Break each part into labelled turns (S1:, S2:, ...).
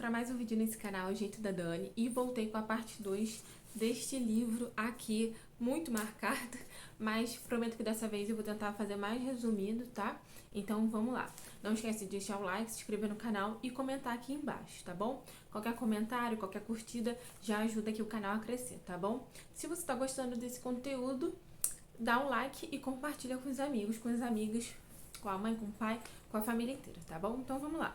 S1: para mais um vídeo nesse canal, Jeito da Dani, e voltei com a parte 2 deste livro aqui, muito marcado, mas prometo que dessa vez eu vou tentar fazer mais resumido, tá? Então vamos lá. Não esquece de deixar o like, se inscrever no canal e comentar aqui embaixo, tá bom? Qualquer comentário, qualquer curtida já ajuda aqui o canal a crescer, tá bom? Se você tá gostando desse conteúdo, dá um like e compartilha com os amigos, com as amigas, com a mãe, com o pai, com a família inteira, tá bom? Então vamos lá.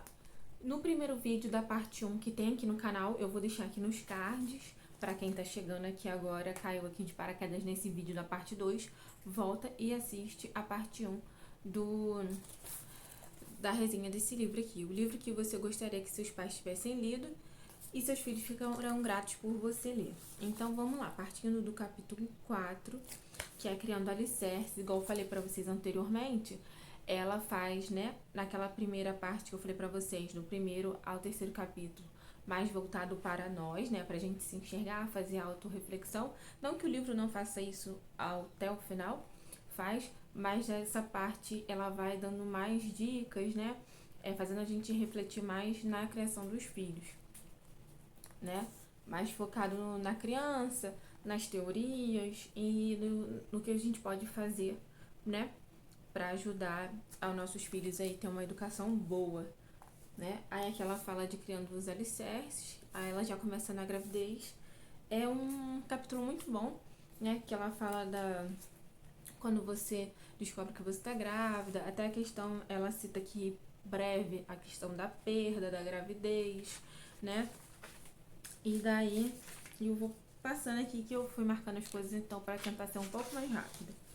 S1: No primeiro vídeo da parte 1 que tem aqui no canal, eu vou deixar aqui nos cards, para quem tá chegando aqui agora, caiu aqui de paraquedas nesse vídeo da parte 2, volta e assiste a parte 1 da resenha desse livro aqui. O livro que você gostaria que seus pais tivessem lido e seus filhos ficarão gratos por você ler. Então vamos lá, partindo do capítulo 4, que é Criando Alicerces, igual eu falei para vocês anteriormente, ela faz, né, naquela primeira parte que eu falei pra vocês, do primeiro ao terceiro capítulo, mais voltado para nós, né, pra gente se enxergar, fazer autorreflexão. Não que o livro não faça isso até o final, faz, mas essa parte ela vai dando mais dicas, né, fazendo a gente refletir mais na criação dos filhos, né, mais focado na criança, nas teorias e no que a gente pode fazer, né, para ajudar aos nossos filhos aí ter uma educação boa, né? Aí aqui ela fala de criando os alicerces, aí ela já começa na gravidez. É um capítulo muito bom, né? Que ela fala da quando você descobre que você está grávida, até a questão, ela cita aqui breve a questão da perda da gravidez, né? E daí eu vou passando aqui que eu fui marcando as coisas então para tentar ser um pouco mais rápida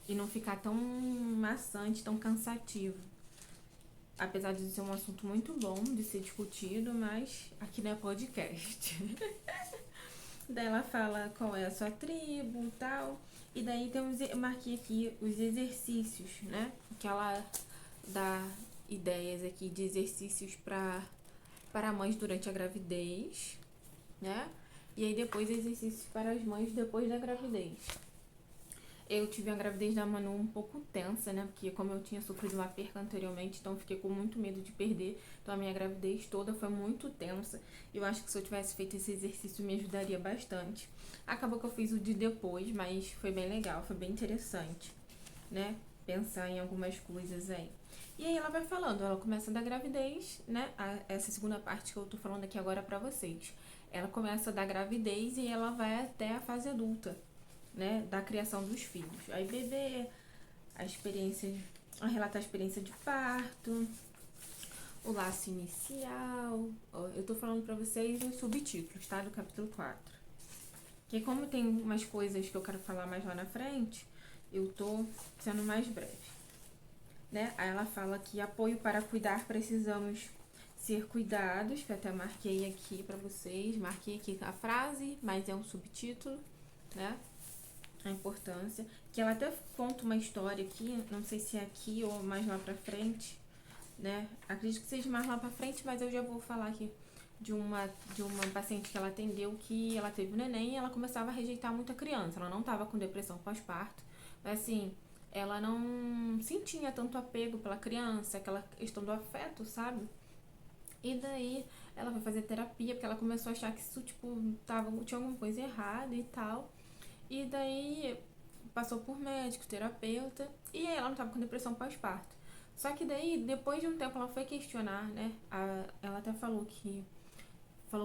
S1: e não ficar tão maçante, tão cansativo. Apesar de ser um assunto muito bom de ser discutido, mas aqui não é podcast. Daí ela fala qual é a sua tribo e tal. E daí eu marquei aqui os exercícios, né? Que ela dá ideias aqui de exercícios para mães durante a gravidez, né? E aí depois exercícios para as mães depois da gravidez. Eu tive a gravidez da Manu um pouco tensa, né? Porque como eu tinha sofrido uma perca anteriormente, então fiquei com muito medo de perder. Então a minha gravidez toda foi muito tensa. Eu acho que se eu tivesse feito esse exercício me ajudaria bastante. Acabou que eu fiz o de depois, mas foi bem legal, foi bem interessante, né? Pensar em algumas coisas aí. E aí ela vai falando, ela começa da gravidez, né? Essa segunda parte que eu tô falando aqui agora pra vocês. Ela começa da gravidez e ela vai até a fase adulta, né, da criação dos filhos. Aí bebê, a experiência, relata a experiência de parto, o laço inicial. Ó, eu tô falando pra vocês os subtítulos, tá, do capítulo 4. Que como tem umas coisas que eu quero falar mais lá na frente, eu tô sendo mais breve, né? Aí ela fala que apoio para cuidar, precisamos ser cuidados, que eu até marquei aqui pra vocês, marquei aqui a frase, mas é um subtítulo, né? A importância, que ela até conta uma história aqui, não sei se é aqui ou mais lá pra frente, né? Acredito que seja mais lá pra frente, mas eu já vou falar aqui de uma paciente que ela atendeu, que ela teve um neném e ela começava a rejeitar muito a criança. Ela não tava com depressão pós-parto, mas assim, ela não sentia tanto apego pela criança, aquela questão do afeto, sabe? E daí ela foi fazer terapia, porque ela começou a achar que isso, tipo, tinha alguma coisa errada e tal. E daí passou por médico, terapeuta, e aí ela não tava com depressão pós-parto. Só que daí, depois de um tempo, ela foi questionar, né? Ela até falou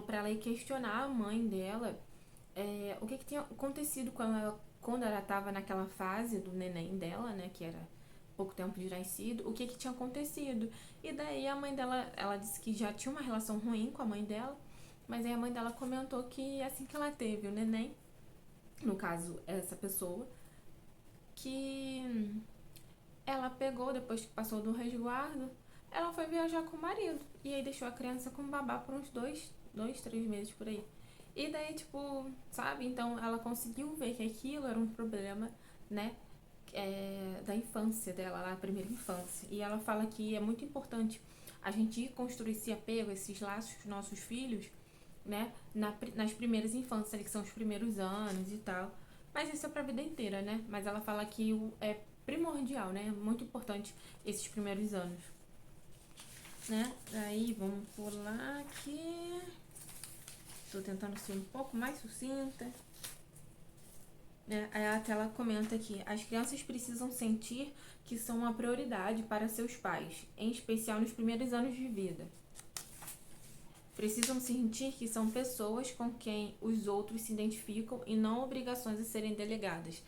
S1: pra ela ir questionar a mãe dela, o que tinha acontecido quando ela tava naquela fase do neném dela, né? Que era pouco tempo de nascido, o que tinha acontecido. E daí a mãe dela, ela disse que já tinha uma relação ruim com a mãe dela, mas aí a mãe dela comentou que assim que ela teve o neném, no caso, essa pessoa, que ela pegou, depois que passou do resguardo, ela foi viajar com o marido. E aí deixou a criança com o babá por uns 3 meses por aí. E daí, tipo, sabe? Então ela conseguiu ver que aquilo era um problema, né? Da infância dela, lá, a primeira infância. E ela fala que é muito importante a gente construir esse apego, esses laços com os nossos filhos, né, nas primeiras infâncias, que são os primeiros anos e tal. Mas isso é pra vida inteira, né? Mas ela fala que é primordial, né? Muito importante esses primeiros anos. né? Aí, vamos pular aqui. Tô tentando ser um pouco mais sucinta. Aí a tela comenta aqui: as crianças precisam sentir que são uma prioridade para seus pais, em especial nos primeiros anos de vida. Precisam sentir que são pessoas com quem os outros se identificam e não obrigações a serem delegadas.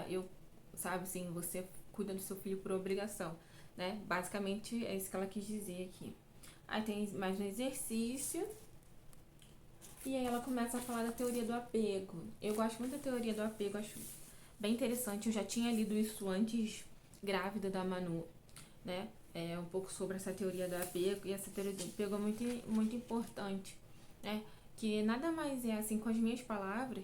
S1: Eu, sabe assim, você cuida do seu filho por obrigação, né? Basicamente é isso que ela quis dizer aqui. Aí tem mais um exercício. E aí ela começa a falar da teoria do apego. Eu gosto muito da teoria do apego, acho bem interessante. Eu já tinha lido isso antes, grávida da Manu, né? Um pouco sobre essa teoria do apego. E essa teoria do apego é muito, muito importante, né? Que nada mais é, assim, com as minhas palavras,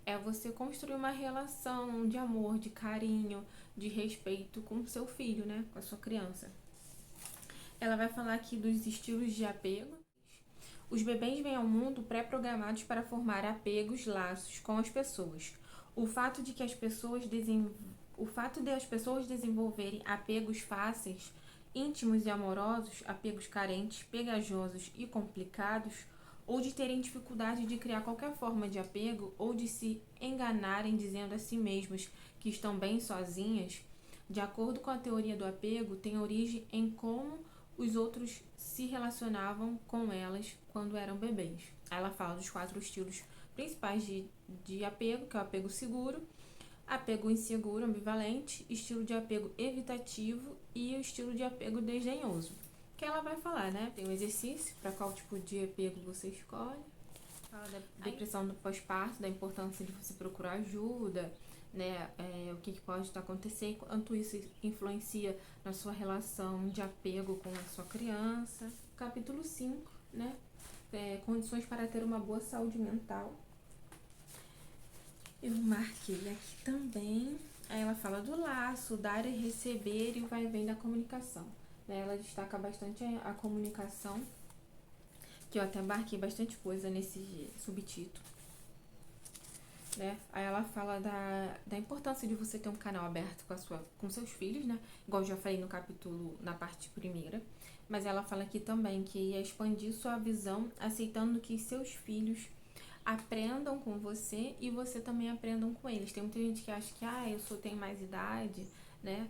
S1: é você construir uma relação de amor, de carinho, de respeito com o seu filho, né? Com a sua criança. Ela vai falar aqui dos estilos de apego. Os bebês vêm ao mundo pré-programados para formar apegos, laços com as pessoas. O fato de as pessoas desenvolverem apegos fáceis, íntimos e amorosos, apegos carentes, pegajosos e complicados, ou de terem dificuldade de criar qualquer forma de apego, ou de se enganarem dizendo a si mesmos que estão bem sozinhas, de acordo com a teoria do apego, tem origem em como os outros se relacionavam com elas quando eram bebês. Aí ela fala dos 4 estilos principais de apego, que é o apego seguro, apego inseguro, ambivalente, estilo de apego evitativo e o estilo de apego desdenhoso. Que ela vai falar, né? Tem um exercício para qual tipo de apego você escolhe. Fala da depressão do pós-parto, da importância de você procurar ajuda, né? O que pode estar acontecendo, quanto isso influencia na sua relação de apego com a sua criança. Capítulo 5, né? Condições para ter uma boa saúde mental. Eu marquei aqui também. Aí ela fala do laço, dar e receber e o vai e vem da comunicação. Ela destaca bastante a comunicação, que eu até marquei bastante coisa nesse subtítulo. Aí ela fala da importância de você ter um canal aberto com seus filhos, né? Igual eu já falei no capítulo, na parte primeira. Mas ela fala aqui também que ia expandir sua visão, aceitando que seus filhos aprendam com você e você também aprendam com eles. Tem muita gente que acha que, eu tenho mais idade, né?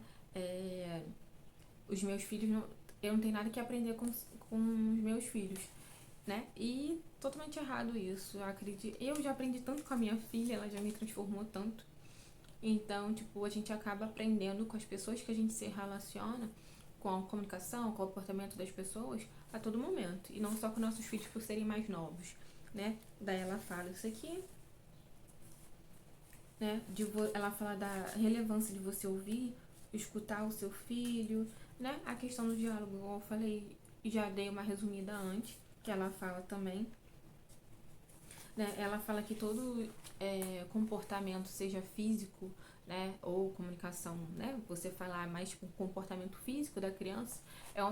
S1: Os meus filhos, eu não tenho nada que aprender com os meus filhos, né? E totalmente errado isso. Eu já aprendi tanto com a minha filha, ela já me transformou tanto. Então, a gente acaba aprendendo com as pessoas que a gente se relaciona, com a comunicação, com o comportamento das pessoas, a todo momento. E não só com nossos filhos por serem mais novos, né? Daí ela fala isso aqui, né? Ela fala da relevância de você ouvir, escutar o seu filho, né? A questão do diálogo, como eu falei, já dei uma resumida antes, que ela fala também, né? Ela fala que todo comportamento, seja físico, né, ou comunicação, né, você falar mais com o comportamento físico da criança,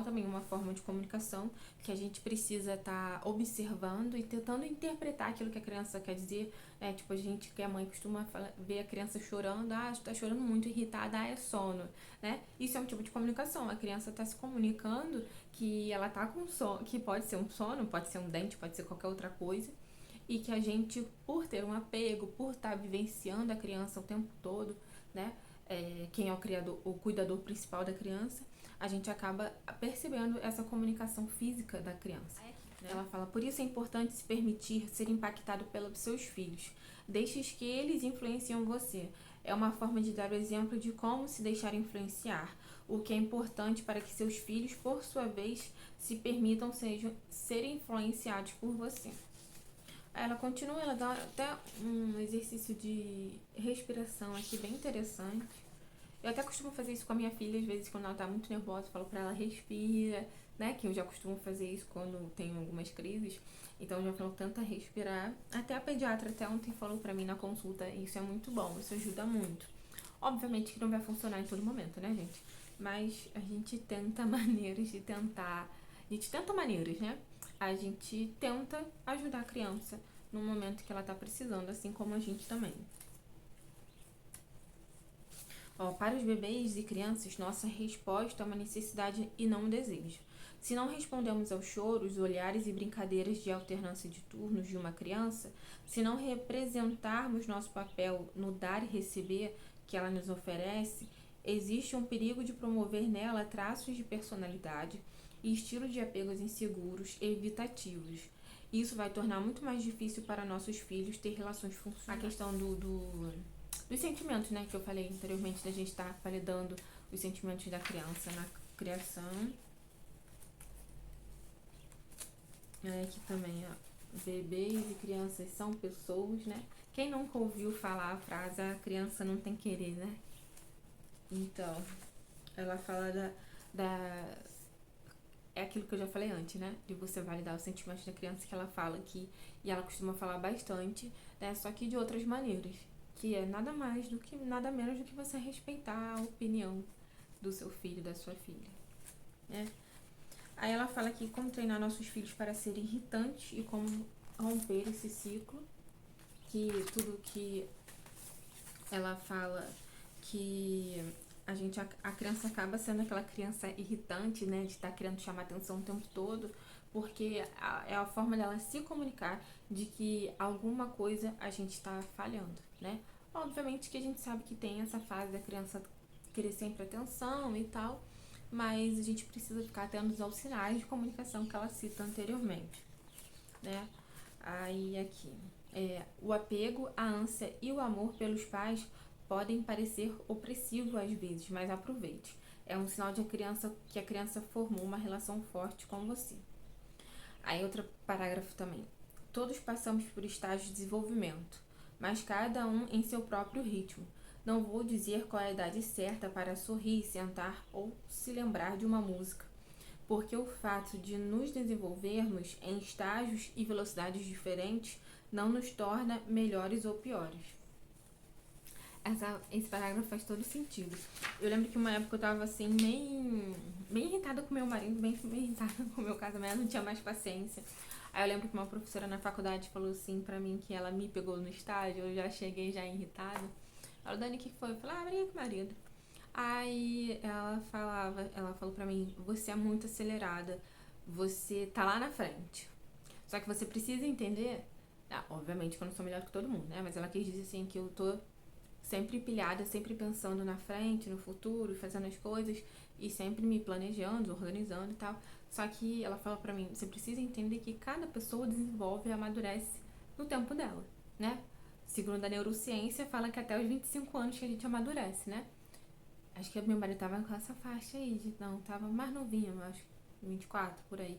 S1: também uma forma de comunicação que a gente precisa estar observando e tentando interpretar aquilo que a criança quer dizer, né? A gente que é mãe costuma ver a criança chorando, está chorando muito, irritada, é sono, né? Isso é um tipo de comunicação, a criança está se comunicando que ela está com sono, que pode ser um sono, pode ser um dente, pode ser qualquer outra coisa, e que a gente, por ter um apego, por estar vivenciando a criança o tempo todo, né? Quem é o cuidador principal da criança, a gente acaba percebendo essa comunicação física da criança. Ela fala, por isso é importante se permitir ser impactado pelos seus filhos. Deixes que eles influenciem você. É uma forma de dar o exemplo de como se deixar influenciar, o que é importante para que seus filhos, por sua vez, se permitam serem influenciados por você. Ela continua, ela dá até um exercício de respiração aqui bem interessante. Eu até costumo fazer isso com a minha filha, às vezes quando ela tá muito nervosa, eu falo pra ela respira, né? Que eu já costumo fazer isso quando tenho algumas crises. Então eu já falo, tenta respirar. Até a pediatra até ontem falou pra mim na consulta, isso é muito bom, isso ajuda muito. Obviamente que não vai funcionar em todo momento, né, gente? Mas a gente tenta maneiras de tentar. A gente tenta maneiras, né? A gente tenta ajudar a criança no momento que ela tá precisando, assim como a gente também. Para os bebês e crianças, nossa resposta é uma necessidade e não um desejo. Se não respondemos aos choros, olhares e brincadeiras de alternância de turnos de uma criança, se não representarmos nosso papel no dar e receber que ela nos oferece, existe um perigo de promover nela traços de personalidade e estilo de apegos inseguros e evitativos. Isso vai tornar muito mais difícil para nossos filhos ter relações funcionais. A questão dos sentimentos, né, que eu falei anteriormente, da gente estar validando os sentimentos da criança na criação. Aqui também, ó, bebês e crianças são pessoas, né? Quem nunca ouviu falar a frase, a criança não tem querer, né? Então, ela fala é aquilo que eu já falei antes, né? De você validar os sentimentos da criança, que ela fala aqui, e ela costuma falar bastante, né? Só que de outras maneiras, que é nada menos do que você respeitar a opinião do seu filho, da sua filha, né? Aí ela fala aqui como treinar nossos filhos para serem irritantes e como romper esse ciclo, que tudo que ela fala que a criança acaba sendo aquela criança irritante, né, de estar querendo chamar atenção o tempo todo, porque é a forma dela se comunicar de que alguma coisa a gente está falhando, né? Obviamente que a gente sabe que tem essa fase da criança querer sempre atenção e tal, mas a gente precisa ficar atentos aos sinais de comunicação que ela cita anteriormente, né? Aí aqui, o apego, a ânsia e o amor pelos pais podem parecer opressivo às vezes, mas aproveite. É um sinal de que a criança formou uma relação forte com você. Aí outro parágrafo também. Todos passamos por estágios de desenvolvimento, mas cada um em seu próprio ritmo. Não vou dizer qual é a idade certa para sorrir, sentar ou se lembrar de uma música, porque o fato de nos desenvolvermos em estágios e velocidades diferentes não nos torna melhores ou piores. Esse parágrafo faz todo sentido. Eu lembro que uma época eu tava assim, bem irritada com meu marido, bem irritada com o meu casamento, não tinha mais paciência. Aí eu lembro que uma professora na faculdade falou assim pra mim que ela me pegou no estágio, eu já cheguei já irritada. Ela, Dani, o que foi? Eu falei, briguei com o marido. Aí ela falou pra mim, você é muito acelerada, você tá lá na frente. Só que você precisa entender, obviamente que eu não sou melhor que todo mundo, né? Mas ela quis dizer assim que eu tô sempre pilhada, sempre pensando na frente, no futuro, fazendo as coisas e sempre me planejando, organizando e tal. Só que ela fala pra mim, você precisa entender que cada pessoa desenvolve e amadurece no tempo dela, né? Segundo a neurociência, fala que até os 25 anos que a gente amadurece, né? Acho que meu marido tava com essa faixa aí, tava mais novinho, eu acho, 24, por aí.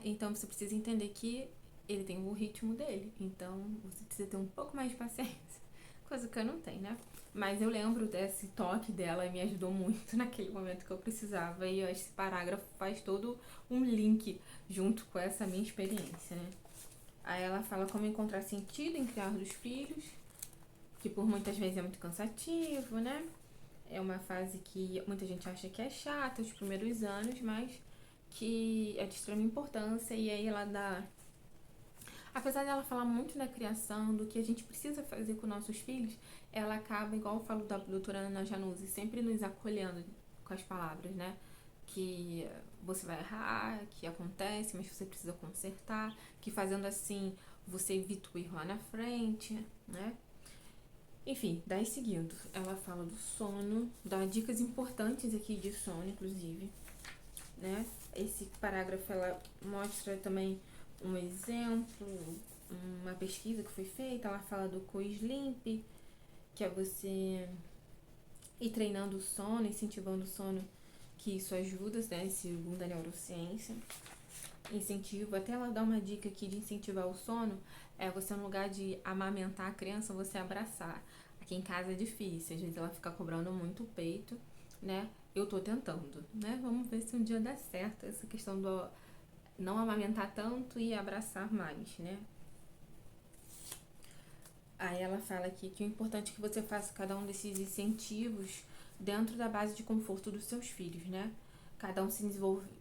S1: Então você precisa entender que ele tem o ritmo dele, então você precisa ter um pouco mais de paciência. Coisa que eu não tenho, né? Mas eu lembro desse toque dela e me ajudou muito naquele momento que eu precisava. E esse parágrafo faz todo um link junto com essa minha experiência, né? Aí ela fala como encontrar sentido em criar os filhos, que por muitas vezes é muito cansativo, né? É uma fase que muita gente acha que é chata, os primeiros anos, mas que é de extrema importância. E aí ela dá... Apesar dela falar muito da criação, do que a gente precisa fazer com nossos filhos, ela acaba, igual eu falo da doutora Ana Januzzi, sempre nos acolhendo com as palavras, né? Que você vai errar, que acontece, mas você precisa consertar, que fazendo assim você evita o erro lá na frente, né? Enfim, daí seguindo, ela fala do sono, dá dicas importantes aqui de sono, inclusive, né? Esse parágrafo ela mostra também um exemplo, uma pesquisa que foi feita. Ela fala do co-sleep, que é você ir treinando o sono, incentivando o sono, que isso ajuda, né, segundo a neurociência. Incentivo, até ela dá uma dica aqui de incentivar o sono, você no lugar de amamentar a criança, você abraçar. Aqui em casa é difícil, às vezes ela fica cobrando muito o peito, né? Eu tô tentando, né? Vamos ver se um dia dá certo essa questão do não amamentar tanto e abraçar mais, né? Aí ela fala aqui que o importante é que você faça cada um desses incentivos dentro da base de conforto dos seus filhos, né? Cada um se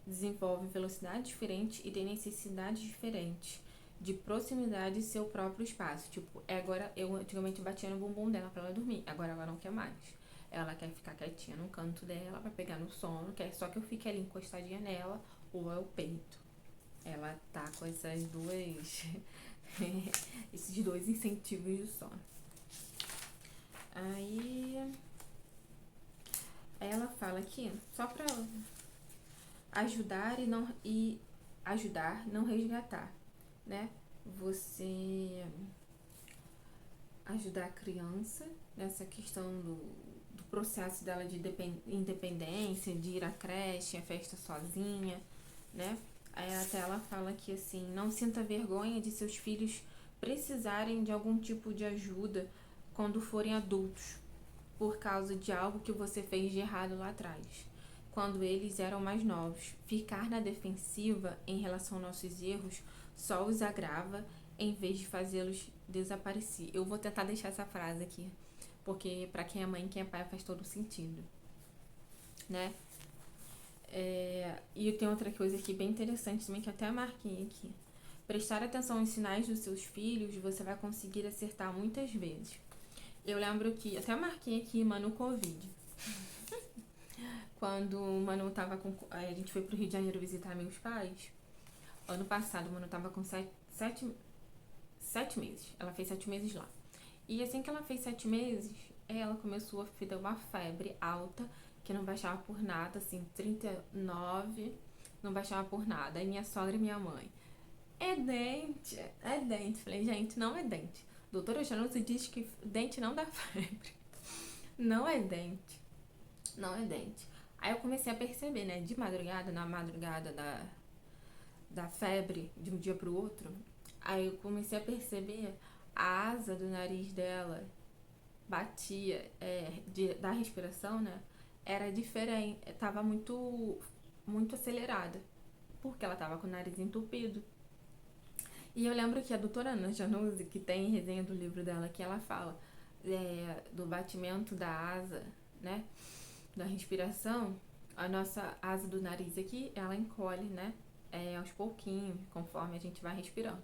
S1: desenvolve em velocidade diferente e tem necessidades diferentes de proximidade e seu próprio espaço. Tipo, agora eu antigamente batia no bumbum dela pra ela dormir, agora ela não quer mais. ela quer ficar quietinha no canto dela, vai pegar no sono, quer só que eu fique ali encostadinha nela, ou é o peito. Ela tá com essas duas, esses dois incentivos de sono. Aí, ela fala aqui, só pra ajudar ajudar, não resgatar, né? Você ajudar a criança nessa questão do processo dela de independência, de ir à creche, à festa sozinha, né? Aí até ela fala que assim, não sinta vergonha de seus filhos precisarem de algum tipo de ajuda quando forem adultos, por causa de algo que você fez de errado lá atrás, quando eles eram mais novos. Ficar na defensiva em relação aos nossos erros só os agrava em vez de fazê-los desaparecer. Eu vou tentar deixar essa frase aqui, porque para quem é mãe e quem é pai faz todo sentido, né? E tem outra coisa aqui bem interessante também que eu até marquei aqui. Prestar atenção aos sinais dos seus filhos, você vai conseguir acertar muitas vezes. Eu lembro que, até marquei aqui, Manu Covid. Quando o Manu tava com... A gente foi pro Rio de Janeiro visitar meus pais. Ano passado, o Manu tava com 7 meses. Ela fez 7 meses lá. E assim que ela fez 7 meses, ela começou a ter uma febre alta, que não baixava por nada, assim, 39, não baixava por nada. Aí minha sogra e minha mãe, é dente, é dente. Falei, gente, não é dente. Doutora Januse diz que dente não dá febre. Não é dente. Não é dente. Aí eu comecei a perceber, né, de madrugada, na madrugada da febre, de um dia pro outro, aí eu comecei a perceber a asa do nariz dela batia, da respiração, né, era diferente, tava muito acelerada, porque ela tava com o nariz entupido. E eu lembro que a doutora Ana Januse, que tem resenha do livro dela, que ela fala do batimento da asa, né, da respiração, a nossa asa do nariz aqui, ela encolhe, né, aos pouquinhos, conforme a gente vai respirando.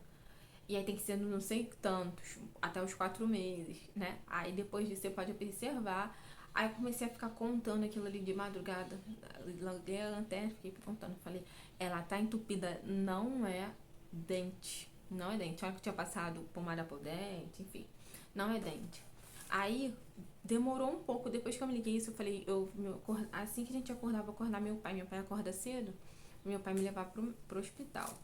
S1: E aí tem que ser não sei tantos, até os 4 meses, né? Aí depois disso você pode observar. Aí eu comecei a ficar contando aquilo ali de madrugada. Liguei a lanterna, fiquei contando. Falei, ela tá entupida, não é dente. Não é dente. Olha que eu tinha passado pomada por dente, enfim. Não é dente. Aí demorou um pouco, depois que eu me liguei isso, eu falei, assim que a gente acordava, vou acordar meu pai acorda cedo, meu pai me levar pro hospital.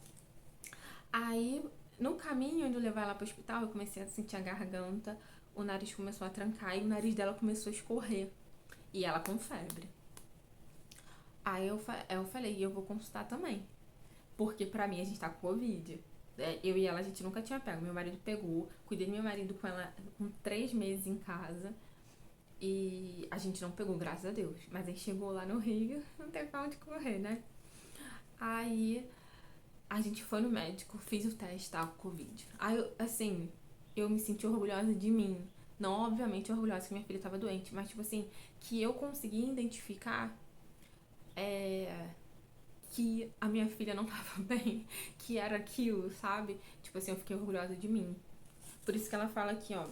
S1: Aí, no caminho, indo levar ela pro hospital, eu comecei a sentir a garganta, o nariz começou a trancar e o nariz dela começou a escorrer. E ela com febre. Aí eu falei, eu vou consultar também. Porque pra mim a gente tá com Covid. Eu e ela, a gente nunca tinha pego. Meu marido pegou, cuidei do meu marido com ela com 3 meses em casa. E a gente não pegou, graças a Deus. Mas aí chegou lá no Rio, não tem pra onde correr, né? Aí a gente foi no médico, fiz o teste, tava com Covid. Aí, assim, eu me senti orgulhosa de mim. Não, obviamente, orgulhosa que minha filha tava doente, mas, tipo assim, que eu consegui identificar que a minha filha não tava bem, que era aquilo, sabe? Tipo assim, eu fiquei orgulhosa de mim. Por isso que ela fala aqui, ó,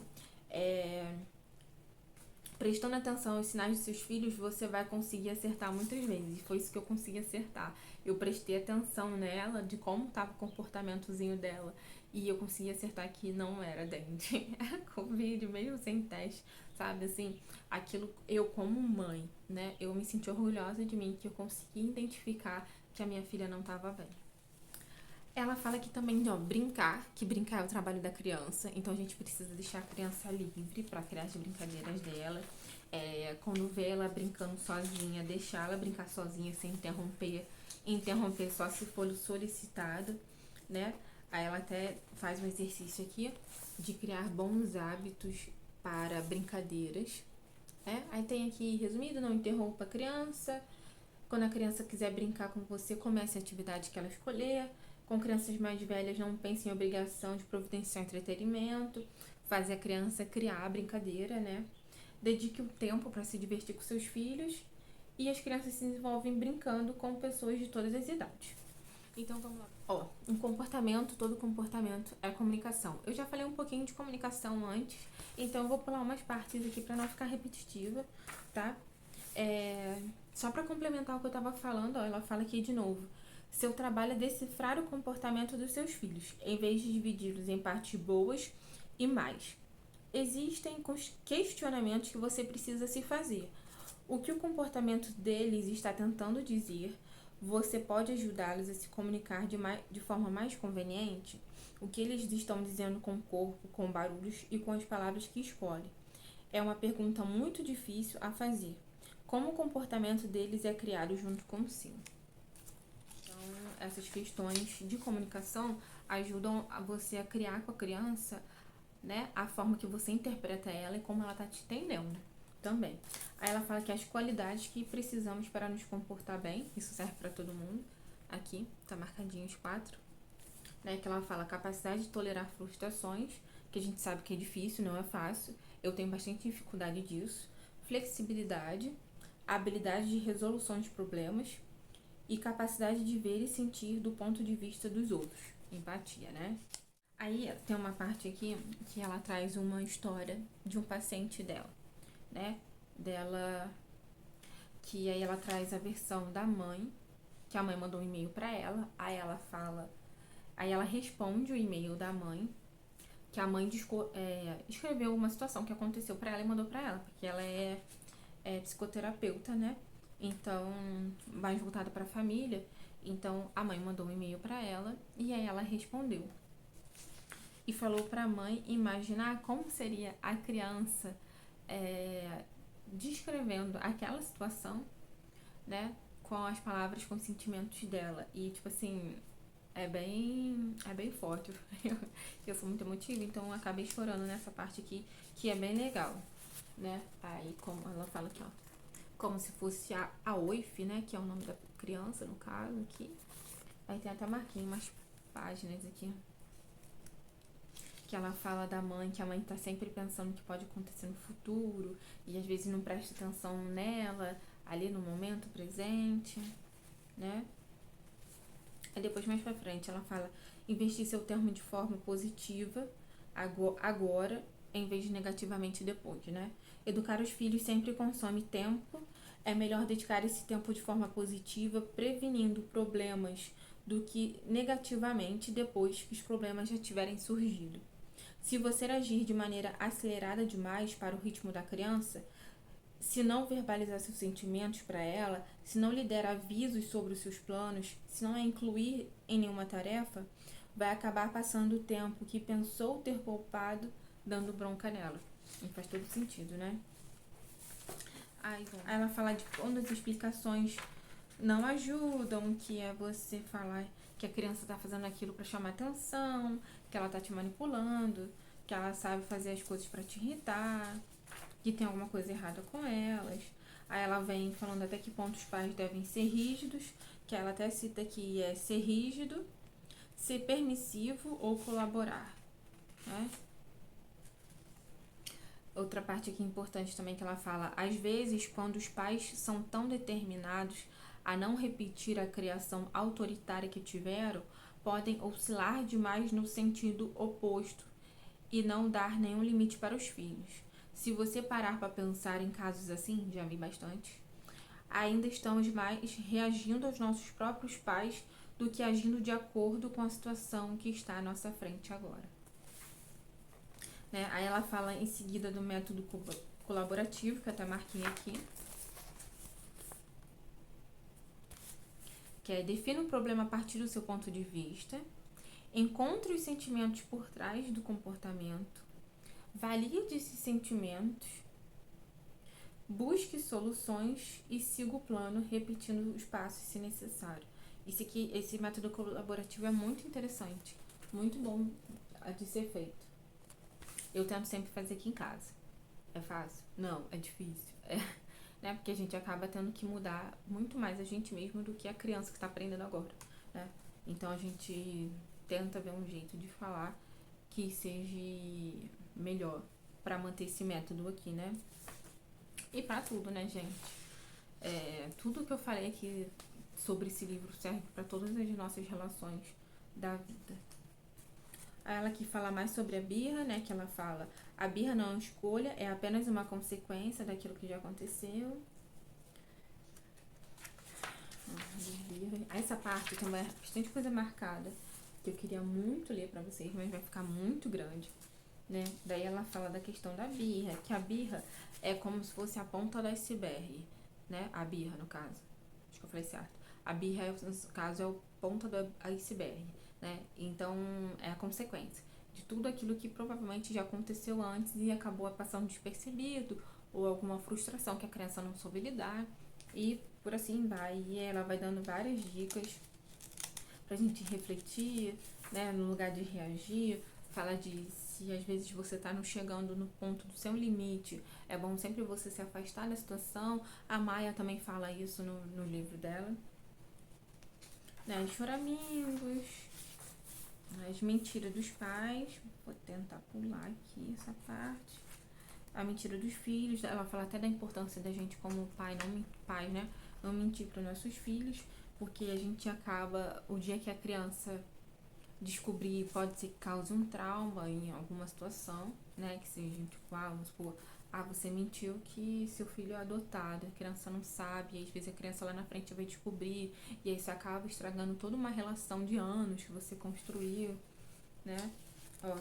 S1: prestando atenção aos sinais dos seus filhos, você vai conseguir acertar muitas vezes. Foi isso que eu consegui acertar. Eu prestei atenção nela, de como estava o comportamentozinho dela. E eu consegui acertar que não era dente. Era Covid, meio sem teste, sabe? Assim, aquilo, eu como mãe, né? Eu me senti orgulhosa de mim, que eu consegui identificar que a minha filha não estava bem. Ela fala aqui também de brincar, que brincar é o trabalho da criança, então a gente precisa deixar a criança livre para criar as brincadeiras dela. Quando vê ela brincando sozinha, deixar ela brincar sozinha sem interromper só se for solicitado, né? Aí ela até faz um exercício aqui de criar bons hábitos para brincadeiras. Aí tem aqui resumido, não interrompa a criança. Quando a criança quiser brincar com você, comece a atividade que ela escolher. Com crianças mais velhas, não pense em obrigação de providenciar entretenimento, fazer a criança criar a brincadeira, né? Dedique um tempo para se divertir com seus filhos e as crianças se desenvolvem brincando com pessoas de todas as idades. Então vamos lá. Ó, um comportamento, todo comportamento é comunicação. Eu já falei um pouquinho de comunicação antes, então eu vou pular umas partes aqui pra não ficar repetitiva, tá? Só pra complementar o que eu tava falando, ó, ela fala aqui de novo. Seu trabalho é decifrar o comportamento dos seus filhos, em vez de dividi-los em partes boas e más. Existem questionamentos que você precisa se fazer. O que o comportamento deles está tentando dizer? Você pode ajudá-los a se comunicar de forma mais conveniente? O que eles estão dizendo com o corpo, com barulhos e com as palavras que escolhem? É uma pergunta muito difícil a fazer. Como o comportamento deles é criado junto com o seu? Então, essas questões de comunicação ajudam a você a criar com a criança, né, a forma que você interpreta ela e como ela tá te entendendo também. Aí ela fala que as qualidades que precisamos para nos comportar bem, isso serve para todo mundo. Aqui tá marcadinho os 4, né, que ela fala capacidade de tolerar frustrações, que a gente sabe que é difícil, não é fácil. Eu tenho bastante dificuldade disso. Flexibilidade, habilidade de resolução de problemas e capacidade de ver e sentir do ponto de vista dos outros. Empatia, né? Aí tem uma parte aqui que ela traz uma história de um paciente dela, né? Que aí ela traz a versão da mãe, que a mãe mandou um e-mail pra ela, aí ela responde o e-mail da mãe, que a mãe escreveu uma situação que aconteceu pra ela e mandou pra ela, porque ela é psicoterapeuta, né? Então, mais voltada pra família. Então, a mãe mandou um e-mail pra ela e aí ela respondeu. E falou pra mãe imaginar como seria a criança descrevendo aquela situação, né? Com as palavras, com os sentimentos dela. E, tipo assim, é bem forte. Eu sou muito emotiva, então eu acabei chorando nessa parte aqui, que é bem legal, né? Aí, como ela fala aqui, ó, como se fosse a Oif, né? Que é o nome da criança, no caso, aqui. Aí tem até marquinho, umas páginas aqui. Que ela fala da mãe, que a mãe tá sempre pensando o que pode acontecer no futuro, e às vezes não presta atenção nela, ali no momento presente, né? Aí depois, mais pra frente, ela fala investir seu termo de forma positiva agora, em vez de negativamente depois, né? Educar os filhos sempre consome tempo, é melhor dedicar esse tempo de forma positiva, prevenindo problemas do que negativamente depois que os problemas já tiverem surgido. Se você agir de maneira acelerada demais para o ritmo da criança, se não verbalizar seus sentimentos para ela, se não lhe der avisos sobre os seus planos, se não a incluir em nenhuma tarefa, vai acabar passando o tempo que pensou ter poupado dando bronca nela. E faz todo sentido, né? Aí ela fala de quando as explicações não ajudam, que é você falar que a criança tá fazendo aquilo para chamar atenção, que ela tá te manipulando, que ela sabe fazer as coisas para te irritar, que tem alguma coisa errada com elas. Aí ela vem falando até que ponto os pais devem ser rígidos, que ela até cita que é ser rígido, ser permissivo ou colaborar, né? Outra parte aqui importante também que ela fala, às vezes, quando os pais são tão determinados a não repetir a criação autoritária que tiveram, podem oscilar demais no sentido oposto e não dar nenhum limite para os filhos. Se você parar para pensar em casos assim, já vi bastante, ainda estamos mais reagindo aos nossos próprios pais do que agindo de acordo com a situação que está à nossa frente agora. Né? Aí ela fala em seguida do método colaborativo, que eu até marquei aqui, que é defina um problema a partir do seu ponto de vista, encontre os sentimentos por trás do comportamento, valide esses sentimentos, busque soluções e siga o plano, repetindo os passos se necessário. Esse método colaborativo é muito interessante, muito bom de ser feito. Eu tento sempre fazer aqui em casa. É fácil? Não, é difícil. Né? Porque a gente acaba tendo que mudar muito mais a gente mesmo do que a criança que está aprendendo agora, né? Então a gente tenta ver um jeito de falar que seja melhor para manter esse método aqui, né? E para tudo, né, gente? Tudo que eu falei aqui sobre esse livro serve para todas as nossas relações da vida. Ela aqui fala mais sobre a birra, né? Que ela fala, a birra não é uma escolha, é apenas uma consequência daquilo que já aconteceu. Essa parte tem bastante coisa marcada, que eu queria muito ler pra vocês, mas vai ficar muito grande, né? Daí ela fala da questão da birra, que a birra é como se fosse a ponta do iceberg, né? A birra, no caso. Acho que eu falei certo. A birra, no caso, é a ponta do iceberg, né? Então, é a consequência de tudo aquilo que provavelmente já aconteceu antes e acabou passando despercebido, ou alguma frustração que a criança não soube lidar, e por assim vai. E ela vai dando várias dicas pra gente refletir, né? No lugar de reagir, fala de se às vezes você tá chegando no ponto do seu limite, é bom sempre você se afastar da situação. A Maia também fala isso no livro dela, né? Os choramingos, as mentiras dos pais. Vou tentar pular aqui essa parte. A mentira dos filhos, ela fala até da importância da gente como pai, pais, né? Não mentir para nossos filhos, porque a gente acaba, o dia que a criança descobrir, pode ser que cause um trauma em alguma situação, né? Que seja, tipo, vamos supor, você mentiu que seu filho é adotado, a criança não sabe, e às vezes a criança lá na frente vai descobrir, e aí você acaba estragando toda uma relação de anos que você construiu, né? Ó,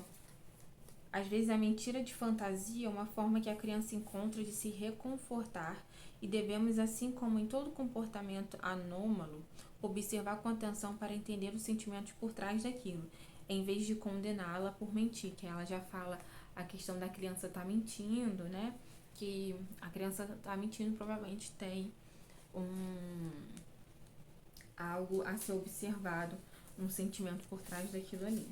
S1: às vezes a mentira de fantasia é uma forma que a criança encontra de se reconfortar e devemos, assim como em todo comportamento anômalo, observar com atenção para entender os sentimentos por trás daquilo, em vez de condená-la por mentir, que ela já fala a questão da criança estar mentindo, né? Que a criança está mentindo, provavelmente tem um algo a ser observado, um sentimento por trás daquilo ali.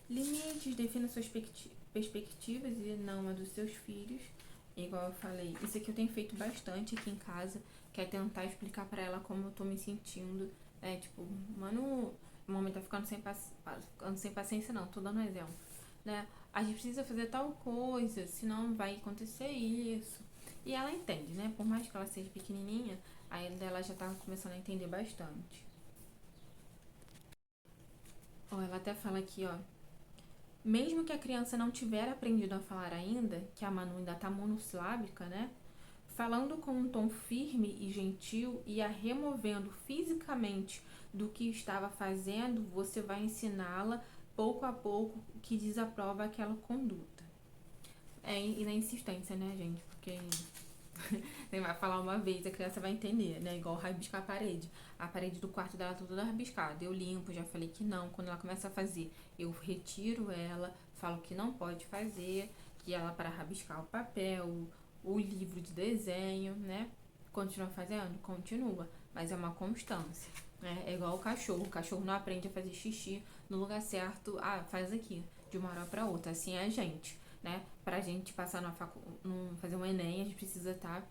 S1: Limites, defina suas perspectivas e não a dos seus filhos. Igual eu falei, isso aqui eu tenho feito bastante aqui em casa, que é tentar explicar pra ela como eu tô me sentindo. É tipo, mano, o momento tá ficando sem paciência, não, tô dando um exemplo, né? A gente precisa fazer tal coisa, senão vai acontecer isso. E ela entende, né? Por mais que ela seja pequenininha, ainda ela já tá começando a entender bastante. Ó, ela até fala aqui, ó. Mesmo que a criança não tiver aprendido a falar ainda, que a Manu ainda tá monossilábica, né? Falando com um tom firme e gentil e a removendo fisicamente do que estava fazendo, você vai ensiná-la pouco a pouco que desaprova aquela conduta. E na insistência, né, gente? Porque você vai falar uma vez, a criança vai entender, né? Igual rabiscar a parede. A parede do quarto dela tá toda rabiscada. Eu limpo, já falei que não. Quando ela começa a fazer, eu retiro ela, falo que não pode fazer, que ela para rabiscar o papel, o livro de desenho, né? Continua fazendo? Continua. Mas é uma constância, né? É igual o cachorro. O cachorro não aprende a fazer xixi no lugar certo. Faz aqui, de uma hora pra outra. Assim é a gente, né? Pra gente passar fazer um Enem, a gente precisa estar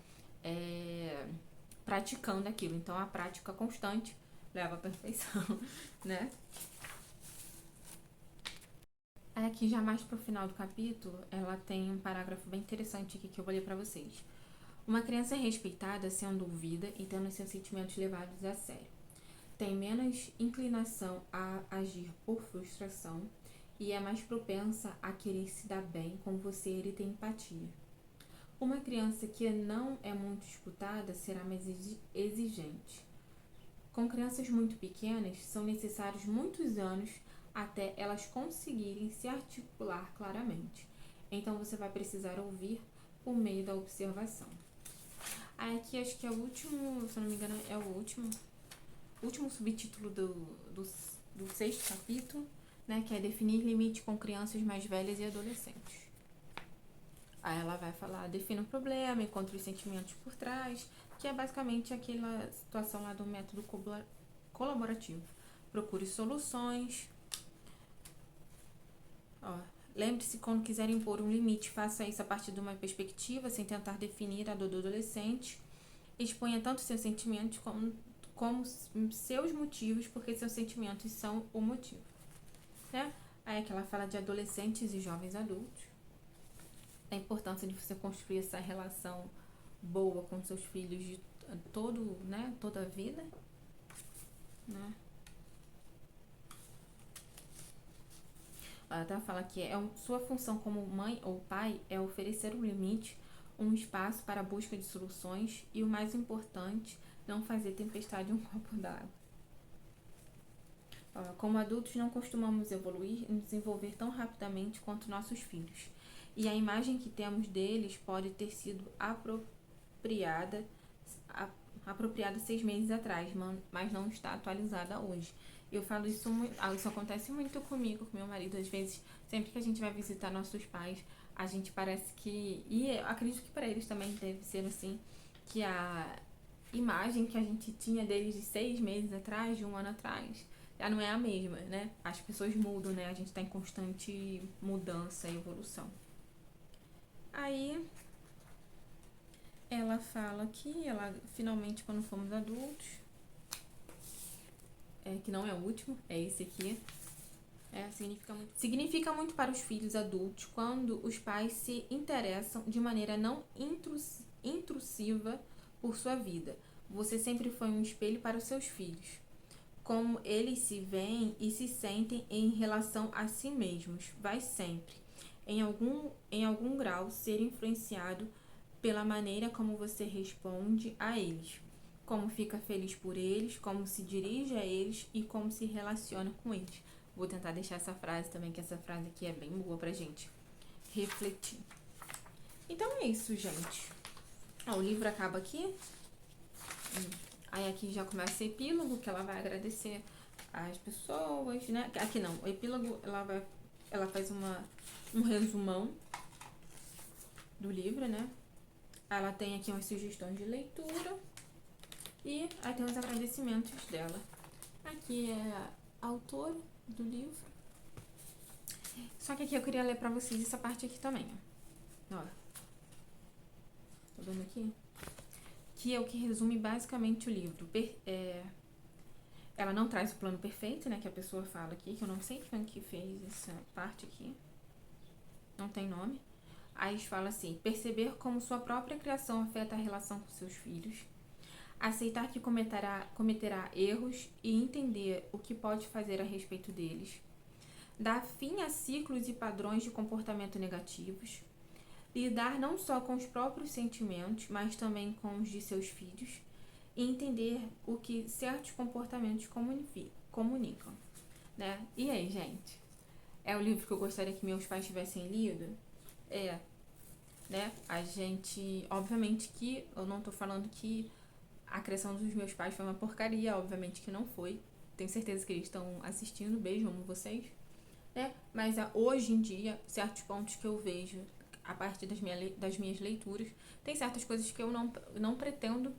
S1: praticando aquilo. Então, a prática constante leva à perfeição, né? Aqui, já mais pro final do capítulo, ela tem um parágrafo bem interessante aqui que eu vou ler pra vocês. Uma criança é respeitada sendo ouvida e tendo seus sentimentos levados a sério. Tem menos inclinação a agir por frustração e é mais propensa a querer se dar bem com você e ter empatia. Uma criança que não é muito escutada será mais exigente. Com crianças muito pequenas, são necessários muitos anos até elas conseguirem se articular claramente. Então, você vai precisar ouvir por meio da observação. Aqui, acho que é o último, se eu não me engano, é o último subtítulo do sexto capítulo, né? Que é definir limite com crianças mais velhas e adolescentes. Aí ela vai falar, defina o problema, encontre os sentimentos por trás, que é basicamente aquela situação lá do método colaborativo. Procure soluções. Lembre-se, quando quiser impor um limite, faça isso a partir de uma perspectiva, sem tentar definir a dor do adolescente. Exponha tanto seus sentimentos como seus motivos, porque seus sentimentos são o motivo, né? Aí que ela fala de adolescentes e jovens adultos. A importância de você construir essa relação boa com seus filhos de toda a vida, né? Ela fala que sua função como mãe ou pai é oferecer um limite, um espaço para a busca de soluções e, o mais importante, não fazer tempestade em um copo d'água. Como adultos, não costumamos evoluir e nos desenvolver tão rapidamente quanto nossos filhos. E a imagem que temos deles pode ter sido apropriada 6 meses atrás, mas não está atualizada hoje. Eu falo isso muito, isso acontece muito comigo, com meu marido. Às vezes, sempre que a gente vai visitar nossos pais, a gente parece que... E eu acredito que para eles também deve ser assim, que a imagem que a gente tinha deles de 6 meses atrás, de 1 ano atrás, já não é a mesma, né? As pessoas mudam, né? A gente está em constante mudança e evolução. Aí, ela fala que ela, finalmente, quando fomos adultos, que não é o último, é esse aqui, significa muito para os filhos adultos quando os pais se interessam de maneira não intrusiva por sua vida. Você sempre foi um espelho para os seus filhos. Como eles se veem e se sentem em relação a si mesmos, vai sempre, em algum grau, ser influenciado pela maneira como você responde a eles, como fica feliz por eles, como se dirige a eles e como se relaciona com eles. Vou tentar deixar essa frase também, que essa frase aqui é bem boa pra gente refletir. Então é isso, gente. O livro acaba aqui. Aí aqui já começa o epílogo, que ela vai agradecer as pessoas, né? Aqui não, o epílogo ela faz um resumão do livro, né? Ela tem aqui umas sugestões de leitura e aí tem os agradecimentos dela. Aqui é a autora do livro. Só que aqui eu queria ler pra vocês essa parte aqui também, ó. Tá vendo aqui? Que é o que resume basicamente o livro. Ela não traz o plano perfeito, né? Que a pessoa fala aqui, que eu não sei quem que fez essa parte aqui. Não tem nome. Aí fala assim: perceber como sua própria criação afeta a relação com seus filhos. Aceitar que cometerá erros e entender o que pode fazer a respeito deles. Dar fim a ciclos e padrões de comportamento negativos. Lidar não só com os próprios sentimentos, mas também com os de seus filhos. E entender o que certos comportamentos comunicam. Né? E aí, gente? É o livro que eu gostaria que meus pais tivessem lido? Né? A gente... Obviamente que eu não tô falando que a criação dos meus pais foi uma porcaria. Obviamente que não foi. Tenho certeza que eles estão assistindo. Beijo, amo vocês. Né? Mas hoje em dia, certos pontos que eu vejo a partir das minhas leituras, tem certas coisas que eu não pretendo,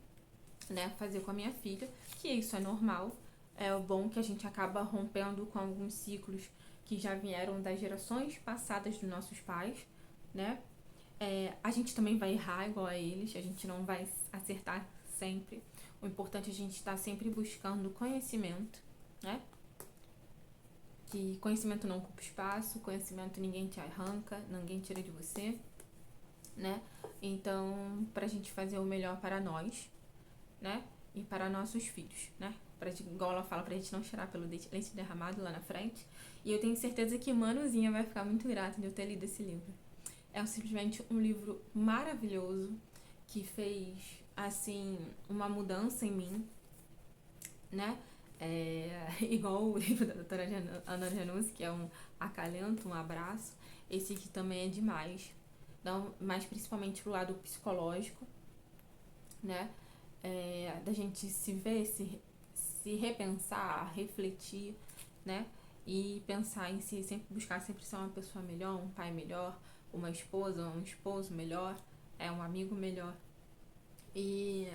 S1: né, fazer com a minha filha, que isso é normal. É bom que a gente acaba rompendo com alguns ciclos que já vieram das gerações passadas dos nossos pais, né? A gente também vai errar igual a eles, a gente não vai acertar sempre. O importante é a gente estar sempre buscando conhecimento, né? Que conhecimento não ocupa espaço, conhecimento ninguém te arranca, ninguém tira de você, né? Então, pra gente fazer o melhor para nós, né? E para nossos filhos, né? Igual ela fala, pra gente não chorar pelo leite derramado lá na frente. E eu tenho certeza que Manuzinha vai ficar muito grata de eu ter lido esse livro. É simplesmente um livro maravilhoso que fez, assim, uma mudança em mim, né? Igual o livro da doutora Ana Janus, que é um acalento, um abraço. Esse aqui também é demais. Então, mas principalmente pro lado psicológico, né? Da gente se ver, se repensar, refletir, né? E pensar em si, sempre buscar sempre ser uma pessoa melhor, um pai melhor, uma esposa, um esposo melhor, um amigo melhor. E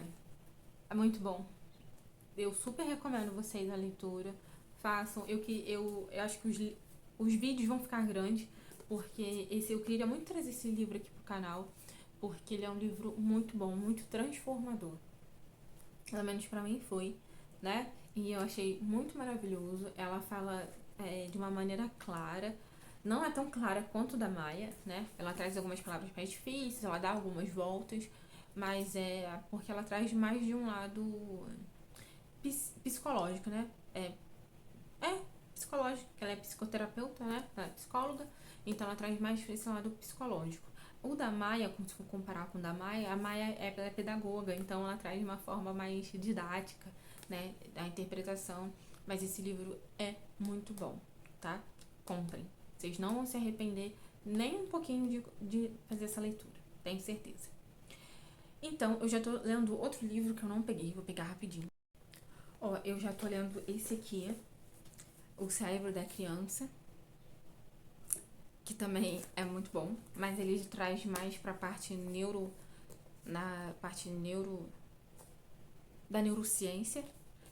S1: é muito bom. Eu super recomendo vocês a leitura. Façam. Eu acho que os vídeos vão ficar grandes, porque eu queria muito trazer esse livro aqui pro canal, porque ele é um livro muito bom, muito transformador. Pelo menos pra mim foi, né? E eu achei muito maravilhoso. Ela fala de uma maneira clara. Não é tão clara quanto da Maia, né? Ela traz algumas palavras mais difíceis, ela dá algumas voltas, mas é porque ela traz mais de um lado psicológico, né? Psicológico, ela é psicoterapeuta, né? Ela é psicóloga, então ela traz mais esse lado psicológico. O da Maia, se for comparar com o da Maia, a Maia ela é pedagoga, então ela traz de uma forma mais didática, né? A interpretação, mas esse livro é muito bom, tá? Comprem. Vocês não vão se arrepender nem um pouquinho de fazer essa leitura, tenho certeza. Então, eu já tô lendo outro livro que eu não peguei, vou pegar rapidinho. Ó, eu já tô lendo esse aqui, O Cérebro da Criança, que também é muito bom, mas ele traz mais pra parte da neurociência,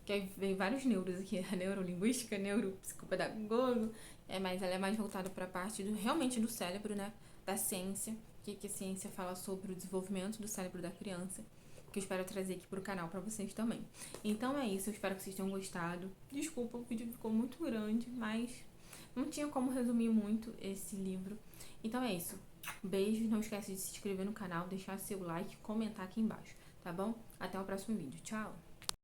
S1: que aí vem vários neuros aqui, a neurolinguística, neuropsicopedagogo, mas ela é mais voltada para a parte realmente do cérebro, né? Da ciência, que a ciência fala sobre o desenvolvimento do cérebro da criança, que eu espero trazer aqui pro canal para vocês também. Então é isso, eu espero que vocês tenham gostado. Desculpa, o vídeo ficou muito grande, mas não tinha como resumir muito esse livro. Então é isso. Beijo, não esquece de se inscrever no canal, deixar seu like, comentar aqui embaixo, tá bom? Até o próximo vídeo. Tchau!